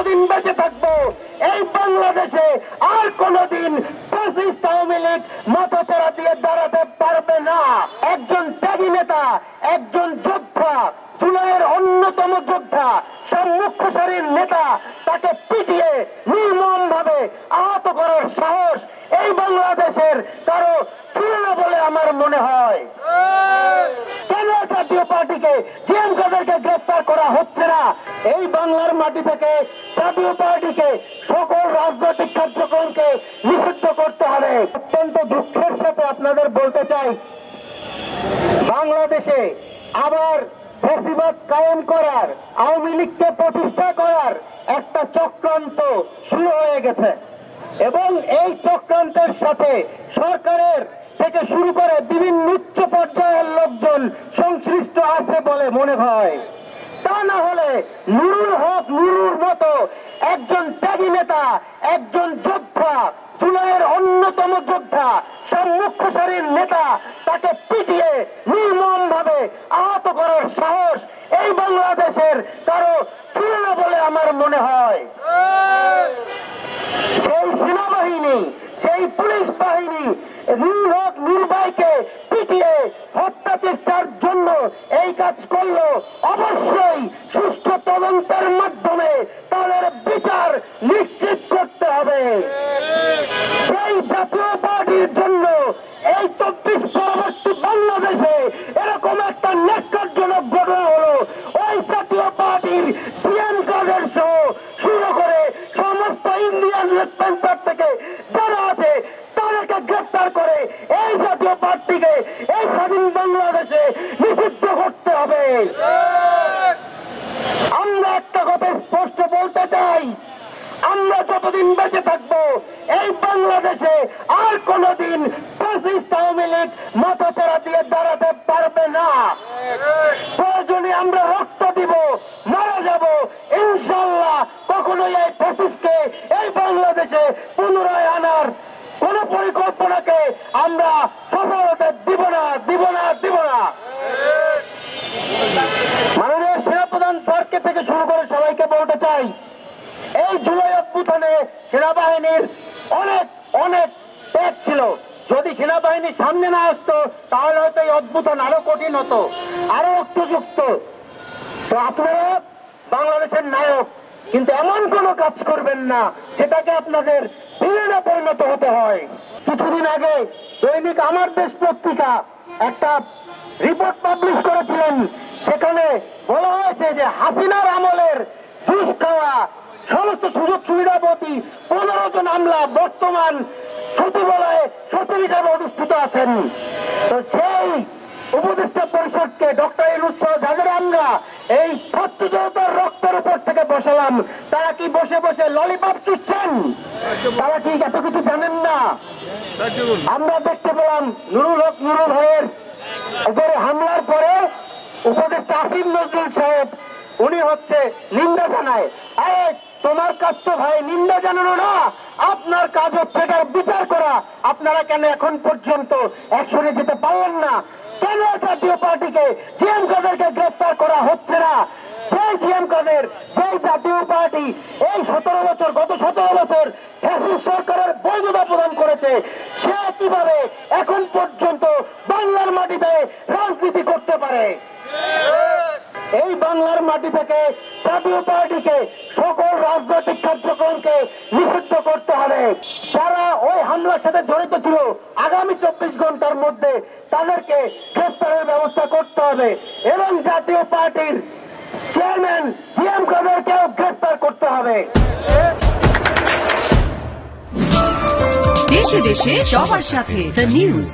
যতদিন বেঁচে থাকবো এই বাংলাদেশে আর কোনদিন ফ্যাসিস্ট আওয়ামী লীগ মাথাচাড়া দিয়ে দাঁড়াতে পারবে না। একজন ত্যাগী নেতা, একজন যোদ্ধা, জুলাইয়ের অন্যতম যোদ্ধা, মুখ্য সারির নেতা, তাকে পিটিয়ে নির্মম ভাবে আহত করার সাহস এই বাংলাদেশের কারো ছিল না বলে আমার মনে হয়। কেন জাতীয় পার্টিকে জিএম কাদেরকে গ্রেফতার করা হচ্ছে না? এই বাংলার মাটি থেকে জাতীয় পার্টিকে সকল রাজনৈতিক কার্যক্রমকে নিষিদ্ধ করতে হবে। অত্যন্ত দুঃখের সাথে আপনাদের বলতে চাই, বাংলাদেশে আবার ফ্যাসিবাদ কায়েম করার, আওয়ামী লীগকে প্রতিষ্ঠা করার একটা চক্রান্ত শুরু হয়ে গেছে এবং এই চক্রান্তের সাথে সরকারের থেকে শুরু করে বিভিন্ন উচ্চ পর্যায়ের লোকজন সংশ্লিষ্ট আছে বলে মনে হয়। তা না হলে নুরুল হক নুরুর মতো একজন ত্যাগী নেতা, একজন যোদ্ধা, জুলাইয়ের অন্যতম যোদ্ধা, মুখ্য সারির নেতা, তাকে পিটিয়ে নির্মম ভাবে আহত করার সাহস এই বাংলাদেশের কারো ছিল না বলে আমার মনে হয়। সেই সেনাবাহিনী, সেই পুলিশ বাহিনী নুরুল হক নুর ভাইকে পিটিয়ে হত্যা চেষ্টার জন্য এই কাজ করলো, অবশ্যই সুষ্ঠু তদন্তের মাধ্যমে তাদের বিচার নিশ্চিত করতে হবে। সেই জাতীয় পার্টির জন্য এই 24 পরবর্তী বাংলাদেশে এরকম একটা ন্যাক্কারজনক ঘটনা হলো, ওই জাতীয় পার্টির জিএম কাদের সহ শুরু করে সমস্ত ইন্ডিয়ান লেফট প্যান্থার থেকে যারা আছে তাদেরকে গ্রেফতার করে এই জাতীয় পার্টিকে এই স্বাধীন বাংলাদেশে নিষিদ্ধ করতে হবে। আমরা একটা কথা স্পষ্ট বলতে চাই, আমরা যতদিন বেঁচে থাকবো এই বাংলাদেশে আর কোনদিন ফ্যাসিস্ট আওয়ামী লীগ মাথাচাড়া দিয়ে দাঁড়াতে পারবে না। প্রয়োজনে আমরা রক্ত দিব, মারা যাব, ইনশাল্লাহ কখনোই এই ফ্যাসিস্টকে এই বাংলাদেশে পুনরায় আনার কোন পরিকল্পনাকে আমরা সফল হতে দিব না, দিব না, দিব না। মাননীয় সেনাপ্রধান স্যারকে থেকে শুরু করে সবাইকে বলতে চাই, এই জুলাই অভ্যুত্থানে সেনাবাহিনীর অনেক অনেক ত্যাগ ছিল। যদি সেনাবাহিনীর সামনে না আসতো তাহলে হয়তো এই অভ্যুত্থান আরো কঠিন হতো, আরো রক্তযুক্ত। তো আপনারা বাংলাদেশের নায়ক, কিন্তু এমন কোন কাজ করবেন না সেটাকে আপনাদের ভিলেনে পরিণত হতে হয়। কিছুদিন আগে দৈনিক আমার দেশ পত্রিকা একটা রিপোর্ট পাবলিশ করেছিলেন, সেখানে বলা হয়েছে যে হাসিনার আমলের ঘুষ খাওয়া সমস্ত সুযোগ সুবিধাবতী 15 জন আমলা বর্তমান সচিবালয়ে সচিব হিসাবে অধিষ্ঠিত আছেন। তো সেই উপদেষ্টা পরিষদকে ডক্টর ইউনূস সহ যাদের আমরা এই ছাত্র জনতার রক্তের উপর থেকে বসালাম, তারা কি বসে বসে ললিপপ চুষছেন? তারা কি এত কিছু জানেন না? আমরা দেখতে পেলাম নুরুল হক নুরুল ভাইয়ের উপরে হামলার পরে উপদেষ্টা আসিফ নজরুল সাহেব উনি হচ্ছে নিন্দা জানায়। তোমার কাজ তো ভাই নিন্দা জানানো না, আপনার কাজ হচ্ছে এটার বিচার করা। আপনারা কেন এখন পর্যন্ত অ্যাকশনে যেতে পারলেন না? কেন জাতীয় পার্টিকে জিএম কাদেরকে গ্রেফতার করা হচ্ছে না? সেই জিএম কাদের, সেই জাতীয় পার্টি এই 17 বছর, গত 17 বছর ফ্যাসিস্ট সরকারের বৈধতা প্রদান করেছে, সে কিভাবে এখন পর্যন্ত বাংলার মাটিতে রাজনীতি করতে পারে? এই বাংলার মাটি থেকে জাতীয় পার্টিকে সকল রাজনৈতিক কার্যক্রমকে নিষিদ্ধ করতে হবে। যারা ওই হামলার সাথে জড়িত ছিল আগামী 24 ঘন্টার মধ্যে তাদেরকে গ্রেফতারের ব্যবস্থা করতে হবে এবং জাতীয় পার্টির চেয়ারম্যান জিএম কাদেরকেও গ্রেফতার করতে হবে। দেশে দেশে সবার সাথে দ্য নিউজ।